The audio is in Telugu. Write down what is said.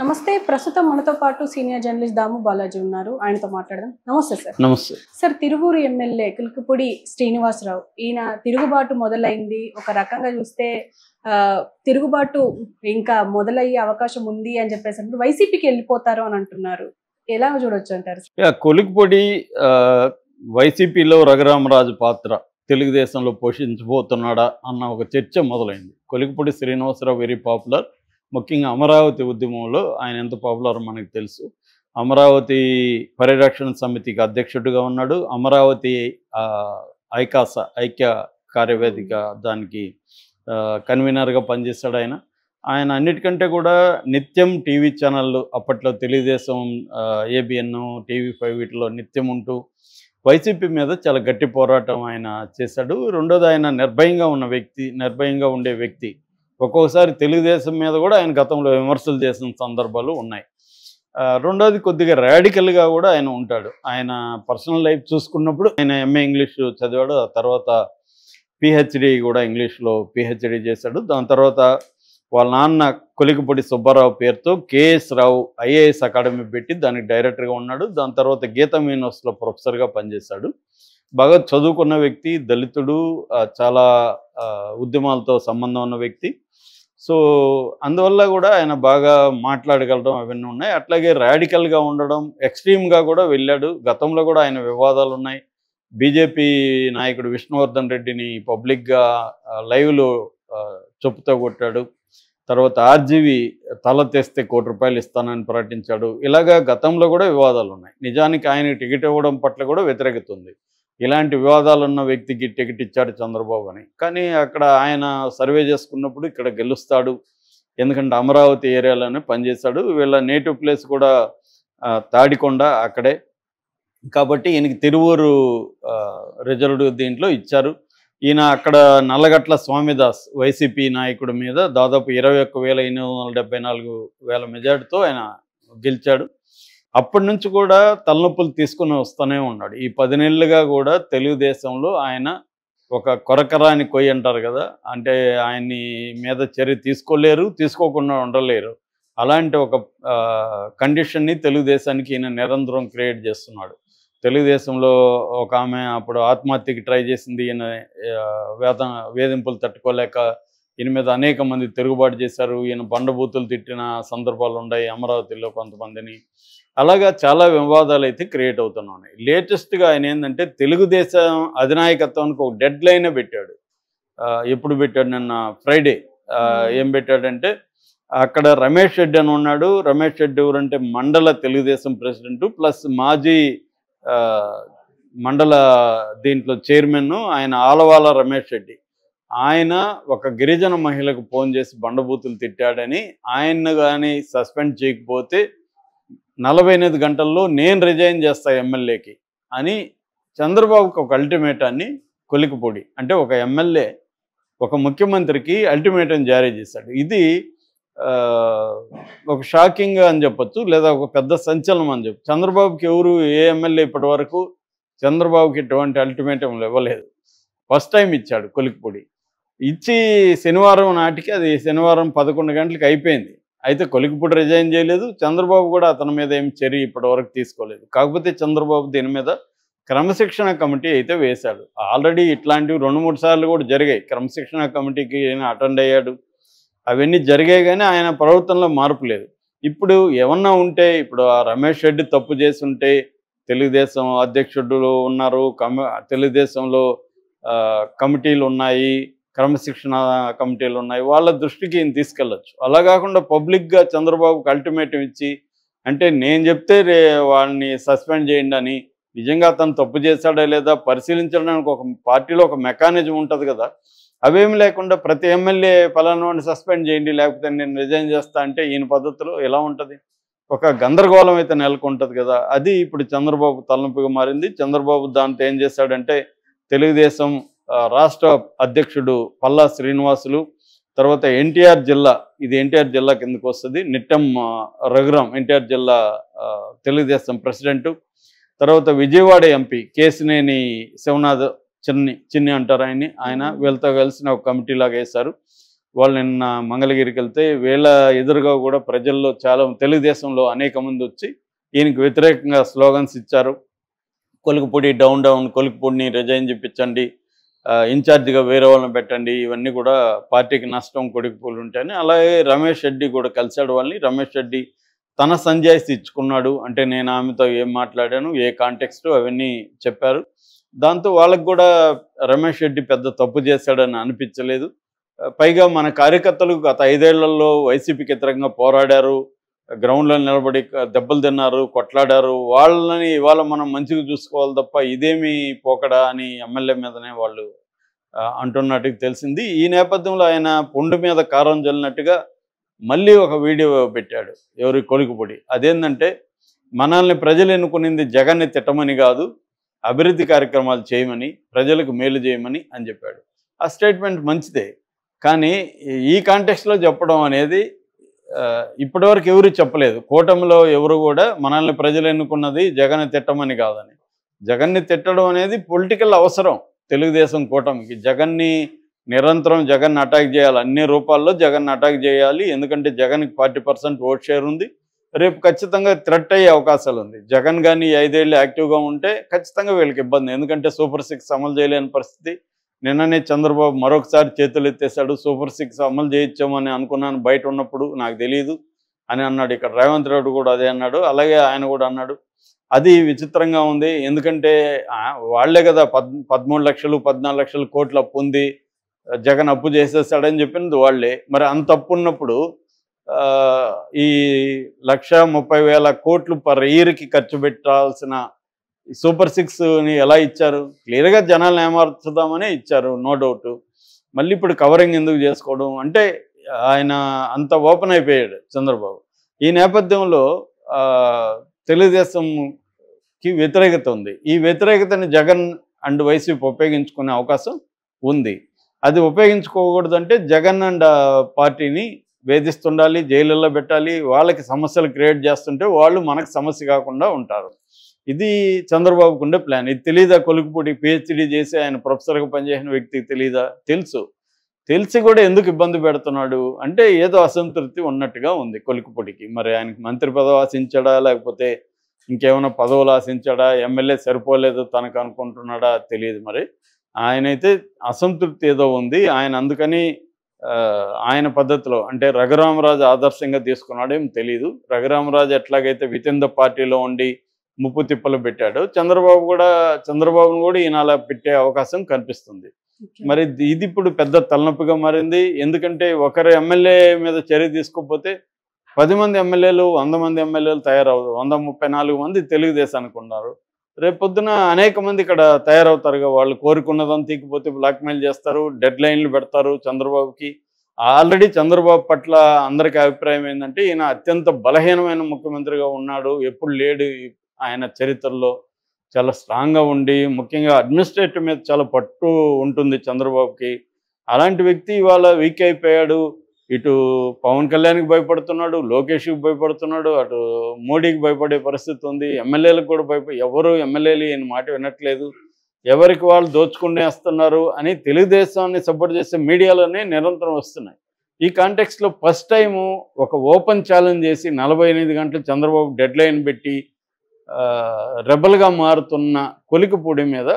నమస్తే. ప్రస్తుతం మనతో పాటు సీనియర్ జర్నలిస్ట్ దాము బాలాజీ ఉన్నారు. ఆయనతో మాట్లాడదాం. నమస్తే సార్. నమస్తే సార్, తిరువూరు ఎమ్మెల్యే కిల్కపూడి శ్రీనివాసరావు ఈయన తిరుగుబాటు మొదలైంది. ఒక రకంగా చూస్తే తిరుగుబాటు ఇంకా మొదలయ్యే అవకాశం ఉంది అని చెప్పేసి వైసీపీకి వెళ్ళిపోతారు అని అంటున్నారు. ఎలా చూడొచ్చు అంటారు? కొలిక్పొడి వైసీపీలో రఘురామరాజు పాత్ర తెలుగుదేశంలో పోషించబోతున్నాడా అన్న ఒక చర్చ మొదలైంది. కొలిక్పొడి శ్రీనివాసరావు వెరీ పాపులర్. ముఖ్యంగా అమరావతి ఉద్యమంలో ఆయన ఎంత పాపులర్ మనకు తెలుసు. అమరావతి పరిరక్షణ సమితికి అధ్యక్షుడిగా ఉన్నాడు. అమరావతి ఐక్య కార్యవేదిక దానికి కన్వీనర్గా పనిచేశాడు ఆయన. ఆయన అన్నిటికంటే కూడా నిత్యం టీవీ ఛానళ్ళు అప్పట్లో తెలుగుదేశం ఏబిఎన్ TV5 వీటిలో నిత్యం ఉంటూ వైసీపీ మీద చాలా గట్టి పోరాటం ఆయన చేశాడు. రెండోది ఆయన నిర్భయంగా ఉండే వ్యక్తి. ఒక్కోసారి తెలుగుదేశం మీద కూడా ఆయన గతంలో విమర్శలు చేసిన సందర్భాలు ఉన్నాయి. రెండోది కొద్దిగా రాడికల్గా కూడా ఆయన ఉంటాడు. ఆయన పర్సనల్ లైఫ్ చూసుకున్నప్పుడు ఆయన MA ఇంగ్లీష్ చదివాడు. ఆ తర్వాత PhD కూడా ఇంగ్లీష్లో PhD చేశాడు. దాని తర్వాత వాళ్ళ నాన్న కొలికపూడి సుబ్బారావు పేరుతో KS రావు IAS అకాడమీ పెట్టి దానికి డైరెక్టర్గా ఉన్నాడు. దాని తర్వాత గీతం యూనివర్సిటీలో ప్రొఫెసర్గా పనిచేశాడు. బాగా చదువుకున్న వ్యక్తి, దళితుడు, చాలా ఉద్యమాలతో సంబంధం ఉన్న వ్యక్తి. సో అందువల్ల కూడా ఆయన బాగా మాట్లాడగలడం అవన్నీ ఉన్నాయి. అట్లాగే రాడికల్గా ఉండడం, ఎక్స్ట్రీమ్గా కూడా వెళ్ళాడు. గతంలో కూడా ఆయన వివాదాలు ఉన్నాయి. బీజేపీ నాయకుడు విష్ణువర్ధన్ రెడ్డిని పబ్లిక్గా లైవ్లో చెప్పుతో కొట్టాడు. తర్వాత RGV తల తెస్తే ₹1 ఇస్తానని ప్రకటించాడు. ఇలాగా గతంలో కూడా వివాదాలు ఉన్నాయి. నిజానికి ఆయనకి టికెట్ ఇవ్వడం పట్ల కూడా వ్యతిరేకత ఉంది. ఇలాంటి వివాదాలు ఉన్న వ్యక్తికి టికెట్ ఇచ్చాడు చంద్రబాబు అని. కానీ అక్కడ ఆయన సర్వే చేసుకున్నప్పుడు ఇక్కడ గెలుస్తాడు, ఎందుకంటే అమరావతి ఏరియాలోనే పనిచేశాడు. వీళ్ళ నేటివ్ ప్లేస్ కూడా తాడికొండ అక్కడే కాబట్టి ఈయనకి తిరువూరు రిజర్వ్డ్ దీంట్లో ఇచ్చారు. ఈయన అక్కడ నల్లగట్ల స్వామిదాస్ వైసీపీ నాయకుడి మీద దాదాపు 21,874 మెజార్టీతో ఆయన గెలిచాడు. అప్పటి నుంచి కూడా తలనొప్పులు తీసుకుని వస్తూనే ఉన్నాడు. ఈ 10 నెలలుగా కూడా తెలుగుదేశంలో ఆయన ఒక కొరకరాని కొయ్యి అంటారు కదా, అంటే ఆయన్ని మీద చర్య తీసుకోకుండా ఉండలేరు. అలాంటి ఒక కండిషన్ని తెలుగుదేశానికి ఈయన నిరంతరం క్రియేట్ చేస్తున్నాడు. తెలుగుదేశంలో ఒక ఆమె అప్పుడు ఆత్మహత్యకి ట్రై చేసింది. ఈయన వేధింపులు తట్టుకోలేక ఈయన మీద అనేక మంది తిరుగుబాటు చేశారు. ఈయన బండబూతులు తిట్టిన సందర్భాలు ఉన్నాయి అమరావతిలో కొంతమందిని. అలాగా చాలా వివాదాలు అయితే క్రియేట్ అవుతున్నాయి. లేటెస్ట్గా ఆయన ఏంటంటే తెలుగుదేశం అధినాయకత్వానికి ఒక డెడ్ లైనే పెట్టాడు. ఎప్పుడు పెట్టాడు? నిన్న ఫ్రైడే. ఏం పెట్టాడంటే అక్కడ రమేష్ రెడ్డి అని ఉన్నాడు. రమేష్ రెడ్డి ఎవరంటే మండల తెలుగుదేశం ప్రెసిడెంట్ ప్లస్ మాజీ మండల దీంట్లో చైర్మన్ ఆయన ఆలవాల రమేష్ రెడ్డి. ఆయన ఒక గిరిజన మహిళకు ఫోన్ చేసి బండబూతులు తిట్టాడని, ఆయన్ను కానీ సస్పెండ్ చేయకపోతే 48 గంటల్లో నేను రిజైన్ చేస్తా ఎమ్మెల్యేకి అని చంద్రబాబుకి ఒక అల్టిమేటాన్ని కొలికపూడి అంటే ఒక ఎమ్మెల్యే ఒక ముఖ్యమంత్రికి అల్టిమేటం జారీ చేశాడు. ఇది ఒక షాకింగ్ అని చెప్పొచ్చు, లేదా ఒక పెద్ద సంచలనం అని చెప్పు. చంద్రబాబుకి ఏ ఎమ్మెల్యే ఇప్పటి వరకు చంద్రబాబుకి ఇటువంటి అల్టిమేటం ఇవ్వలేదు. ఫస్ట్ టైం ఇచ్చాడు కొలికపూడి. ఇచ్చి శనివారం నాటికి, అది శనివారం 11 గంటలకు అయిపోయింది. అయితే కొలికపూడి రిజైన్ చేయలేదు. చంద్రబాబు కూడా అతని మీద ఏం చర్య ఇప్పటి వరకు తీసుకోలేదు. కాకపోతే చంద్రబాబు దీని మీద క్రమశిక్షణ కమిటీ అయితే వేశాడు. ఆల్రెడీ ఇట్లాంటివి 2-3 సార్లు కూడా జరిగాయి. క్రమశిక్షణ కమిటీకి ఆయన అటెండ్ అయ్యాడు. అవన్నీ జరిగాయి కానీ ఆయన ప్రవర్తనలో మార్పు లేదు. ఇప్పుడు ఏమన్నా ఉంటే, ఇప్పుడు ఆ రమేష్ రెడ్డి తప్పు చేసి ఉంటే తెలుగుదేశం అధ్యక్షుడు ఉన్నారు, తెలుగుదేశంలో కమిటీలు ఉన్నాయి, క్రమశిక్షణ కమిటీలు ఉన్నాయి, వాళ్ళ దృష్టికి ఈయన తీసుకెళ్ళచ్చు. అలా కాకుండా పబ్లిక్గా చంద్రబాబుకి అల్టిమేటం ఇచ్చి, అంటే నేను చెప్తే వాళ్ళని సస్పెండ్ చేయండి అని, నిజంగా అతను తప్పు చేశాడా లేదా పరిశీలించడానికి ఒక పార్టీలో ఒక మెకానిజం ఉంటుంది కదా, అవేమి లేకుండా ప్రతి ఎమ్మెల్యే పలానా వాడిని సస్పెండ్ చేయండి లేకపోతే నేను రిజైన్ చేస్తా అంటే ఈయన పద్ధతిలో ఎలా ఉంటుంది? ఒక గందరగోళం అయితే నెలకొంటుంది కదా. అది ఇప్పుడు చంద్రబాబు తలనొప్పిగా మారింది. చంద్రబాబు దాంతో ఏం చేశాడంటే తెలుగుదేశం రాష్ట్ర అధ్యక్షుడు పల్లా శ్రీనివాసులు, తర్వాత NTR జిల్లా, ఇది NTR జిల్లా కిందకు వస్తుంది, నిట్టం రఘురాం NTR జిల్లా తెలుగుదేశం ప్రెసిడెంటు, తర్వాత విజయవాడ MP కేసినేని శివనాథ్ చిన్ని అంటారు ఆయన వీళ్ళతో కలిసిన ఒక కమిటీ లాగా వేశారు. వాళ్ళు నిన్న మంగళగిరికి వెళ్తే వీళ్ళ ఎదురుగా కూడా ప్రజల్లో చాలా తెలుగుదేశంలో అనేక మంది వచ్చి ఈయనకి వ్యతిరేకంగా స్లోగన్స్ ఇచ్చారు. కొలికిపూడి డౌన్ డౌన్, కొలికిపూడిని రిజైన్ చేయించండి, ఇన్ఛార్జిగా వేరే వాళ్ళని పెట్టండి, ఇవన్నీ కూడా పార్టీకి నష్టం కొలికిపూడి ఉంటేనే. అలాగే రమేష్ రెడ్డి కూడా కలిశాడు వాళ్ళని. రమేష్ రెడ్డి తన సంజాయిషి ఇచ్చుకున్నాడు. అంటే నేను ఆమెతో ఏం మాట్లాడాను, ఏ కాంటెక్స్ట్ అవన్నీ చెప్పారు. దాంతో వాళ్ళకు కూడా రమేష్ రెడ్డి పెద్ద తప్పు చేశాడని అనిపించలేదు. పైగా మన కార్యకర్తలు గత 5 ఏళ్లలో వైసీపీకి వ్యతిరేకంగా పోరాడారు, గ్రౌండ్లో నిలబడి దెబ్బలు తిన్నారు, కొట్లాడారు. వాళ్ళని ఇవాళ మనం మంచిగా చూసుకోవాలి తప్ప ఇదేమి పోకడా అని ఎమ్మెల్యే మీదనే వాళ్ళు అంటున్నట్టుగా తెలిసింది. ఈ నేపథ్యంలో ఆయన పుండు మీద కారం జల్లినట్టుగా మళ్ళీ ఒక వీడియో పెట్టాడు, ఎవరి కొలికిపూడి. అదేంటంటే మనల్ని ప్రజలు ఎన్నుకునింది జగన్ని తిట్టమని కాదు, అభివృద్ధి కార్యక్రమాలు చేయమని, ప్రజలకు మేలు చేయమని అని చెప్పాడు. ఆ స్టేట్మెంట్ మంచిదే, కానీ ఈ కాంటెక్స్ట్లో చెప్పడం అనేది ఇప్పటివరకు ఎవరు చెప్పలేదు. కూటమిలో ఎవరు కూడా మనల్ని ప్రజలు ఎన్నుకున్నది జగన్ని తిట్టమని కాదని. జగన్ని తిట్టడం అనేది పొలిటికల్ అవసరం తెలుగుదేశం కూటమికి. జగన్ని నిరంతరం జగన్ అటాక్ చేయాలి, అన్ని రూపాల్లో జగన్ అటాక్ చేయాలి. ఎందుకంటే జగన్కి 40% ఓట్ షేర్ ఉంది. రేపు ఖచ్చితంగా థ్రెట్ అయ్యే అవకాశాలు ఉంది. జగన్ కానీ 5 ఏళ్ళు యాక్టివ్గా ఉంటే ఖచ్చితంగా వీళ్ళకి ఇబ్బంది. ఎందుకంటే సూపర్ 6 అమలు చేయలేని పరిస్థితి. నిన్ననే చంద్రబాబు మరొకసారి చేతులు ఎత్తేసాడు. సూపర్ 6 అమలు చేయించామని అనుకున్నాను బయట ఉన్నప్పుడు, నాకు తెలియదు అని అన్నాడు. ఇక్కడ రేవంత్ రెడ్డి కూడా అదే అన్నాడు. అలాగే ఆయన కూడా అన్నాడు. అది విచిత్రంగా ఉంది. ఎందుకంటే వాళ్లే కదా 13 లక్షలు 14 లక్షల కోట్ల అప్పు ఉంది, జగన్ అప్పు చేసేసాడని చెప్పింది వాళ్లే. మరి అంత అప్పు ఉన్నప్పుడు ఈ 1,30,000 కోట్లు పర్ ఇయర్కి ఖర్చు పెట్టాల్సిన సూపర్ 6ని ఎలా ఇచ్చారు? క్లియర్గా జనాలను ఏమార్చుదామనే ఇచ్చారు, నో డౌట్. మళ్ళీ ఇప్పుడు కవరింగ్ ఎందుకు చేసుకోవడం అంటే ఆయన అంత ఓపెన్ అయిపోయాడు చంద్రబాబు. ఈ నేపథ్యంలో తెలుగుదేశంకి వ్యతిరేకత ఉంది. ఈ వ్యతిరేకతని జగన్ అండ్ వైసీపీ ఉపయోగించుకునే అవకాశం ఉంది. అది ఉపయోగించుకోకూడదంటే జగన్ అండ్ పార్టీని వేధిస్తుండాలి, జైలుల్లో పెట్టాలి. వాళ్ళకి సమస్యలు క్రియేట్ చేస్తుంటే వాళ్ళు మనకు సమస్య కాకుండా ఉంటారు. ఇది చంద్రబాబుకు ఉండే ప్లాన్. ఇది తెలీదా? కొలికిపూడి పిహెచ్డి చేసి ఆయన ప్రొఫెసర్గా పనిచేసిన వ్యక్తికి తెలీదా? తెలిసి కూడా ఎందుకు ఇబ్బంది పెడుతున్నాడు అంటే ఏదో అసంతృప్తి ఉన్నట్టుగా ఉంది కొలికిపూడికి. మరి ఆయనకి మంత్రి పదవి ఆశించాడా, లేకపోతే ఇంకేమైనా పదవులు ఆశించాడా, ఎమ్మెల్యే సరిపోలేదు తనకు అనుకుంటున్నాడా తెలియదు. మరి ఆయనైతే అసంతృప్తి ఏదో ఉంది. ఆయన అందుకని ఆయన పద్ధతిలో అంటే రఘురామరాజు ఆదర్శంగా తీసుకున్నాడేం తెలీదు. రఘురామరాజు ఎట్లాగైతే వితిన్ ద పార్టీలో ఉండి ముప్పు తిప్పలు పెట్టాడు, చంద్రబాబును కూడా ఈయన అలా పెట్టే అవకాశం కనిపిస్తుంది. మరి ఇది ఇప్పుడు పెద్ద తలనొప్పిగా మారింది. ఎందుకంటే ఒకరు ఎమ్మెల్యే మీద చర్య తీసుకోకపోతే 10 మంది ఎమ్మెల్యేలు 100 మంది ఎమ్మెల్యేలు తయారవుతారు. 134 మంది తెలుగుదేశానికి ఉన్నారు. రేపొద్దున అనేక మంది ఇక్కడ తయారవుతారుగా. వాళ్ళు కోరుకున్నదని తీకపోతే బ్లాక్మెయిల్ చేస్తారు, డెడ్ లైన్లు పెడతారు చంద్రబాబుకి. ఆల్రెడీ చంద్రబాబు పట్ల అందరికీ అభిప్రాయం ఏంటంటే ఈయన అత్యంత బలహీనమైన ముఖ్యమంత్రిగా ఉన్నాడు, ఎప్పుడు లేడు ఆయన చరిత్రలో. చాలా స్ట్రాంగ్గా ఉండి ముఖ్యంగా అడ్మినిస్ట్రేటివ్ మీద చాలా పట్టు ఉంటుంది చంద్రబాబుకి. అలాంటి వ్యక్తి ఇవాళ వీక్ అయిపోయాడు. ఇటు పవన్ కళ్యాణ్కి భయపడుతున్నాడు, లోకేష్కి భయపడుతున్నాడు, అటు మోడీకి భయపడే పరిస్థితి ఉంది, ఎమ్మెల్యేలకు కూడా ఎవరు ఎమ్మెల్యేలు ఈయన మాట వినట్లేదు, ఎవరికి వాళ్ళు దోచుకునేస్తున్నారు అని తెలుగుదేశాన్ని సపోర్ట్ చేసే మీడియాలోనే నిరంతరం వస్తున్నాయి. ఈ కాంటెక్స్లో ఫస్ట్ టైము ఒక ఓపెన్ ఛాలెంజ్ చేసి 48 గంటలు చంద్రబాబు డెడ్ లైన్ పెట్టి రెబల్గా మారుతున్న కొలికిపూడి మీద